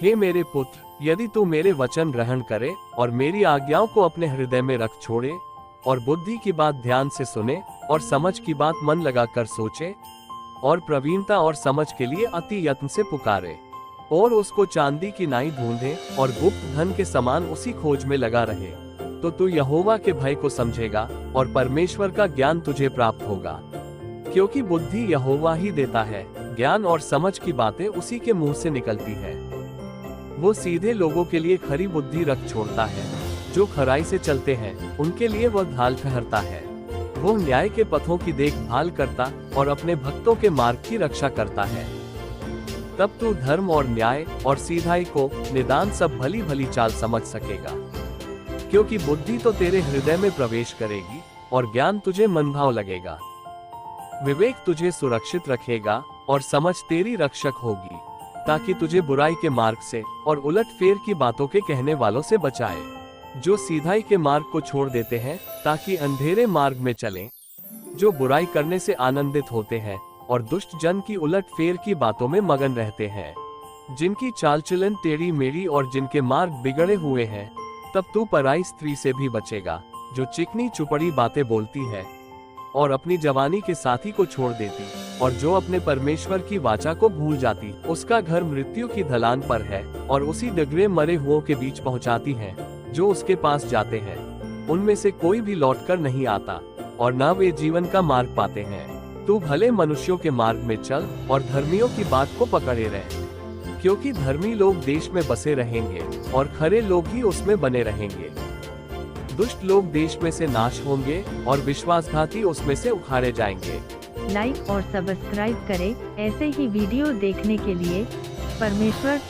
हे मेरे पुत्र, यदि तू मेरे वचन ग्रहण करे और मेरी आज्ञाओं को अपने हृदय में रख छोड़े और बुद्धि की बात ध्यान से सुने और समझ की बात मन लगाकर सोचे और प्रवीणता और समझ के लिए अति यत्न से पुकारे और उसको चांदी की नाई ढूंढे और गुप्त धन के समान उसी खोज में लगा रहे, तो तू यहोवा के भय को समझेगा और परमेश्वर का ज्ञान तुझे प्राप्त होगा। क्योंकि बुद्धि यहोवा ही देता है, ज्ञान और समझ की बातें उसी के मुंह से निकलती है। वो सीधे लोगों के लिए खरी बुद्धि रख छोड़ता है, जो खराई से चलते हैं उनके लिए वह ढाल ठहरता है। वो न्याय के पथों की देखभाल करता और अपने भक्तों के मार्ग की रक्षा करता है। तब तू धर्म और न्याय और सीधाई को निदान सब भली भली चाल समझ सकेगा। क्योंकि बुद्धि तो तेरे हृदय में प्रवेश करेगी और ज्ञान तुझे मनभाव लगेगा। विवेक तुझे सुरक्षित रखेगा और समझ तेरी रक्षक होगी, ताकि तुझे बुराई के मार्ग से और उलट फेर की बातों के कहने वालों से बचाए, जो सीधाई के मार्ग को छोड़ देते हैं ताकि अंधेरे मार्ग में चलें, जो बुराई करने से आनंदित होते हैं और दुष्ट जन की उलट फेर की बातों में मगन रहते हैं, जिनकी चाल चलन टेढ़ी मेढ़ी और जिनके मार्ग बिगड़े हुए हैं। तब तू पराई स्त्री से भी बचेगा, जो चिकनी चुपड़ी बातें बोलती है और अपनी जवानी के साथी को छोड़ देती और जो अपने परमेश्वर की वाचा को भूल जाती। उसका घर मृत्यु की ढलान पर है और उसी डगरे मरे हुओं के बीच पहुंचाती है, जो उसके पास जाते हैं उनमें से कोई भी लौटकर नहीं आता और न वे जीवन का मार्ग पाते हैं। तू भले मनुष्यों के मार्ग में चल और धर्मियों की बात को पकड़े रहे, क्योंकि धर्मी लोग देश में बसे रहेंगे और खरे लोग ही उसमें बने रहेंगे। दुष्ट लोग देश में से नाश होंगे और विश्वासघाती उसमें से उखाड़े जाएंगे। लाइक और सब्सक्राइब करें ऐसे ही वीडियो देखने के लिए। परमेश्वर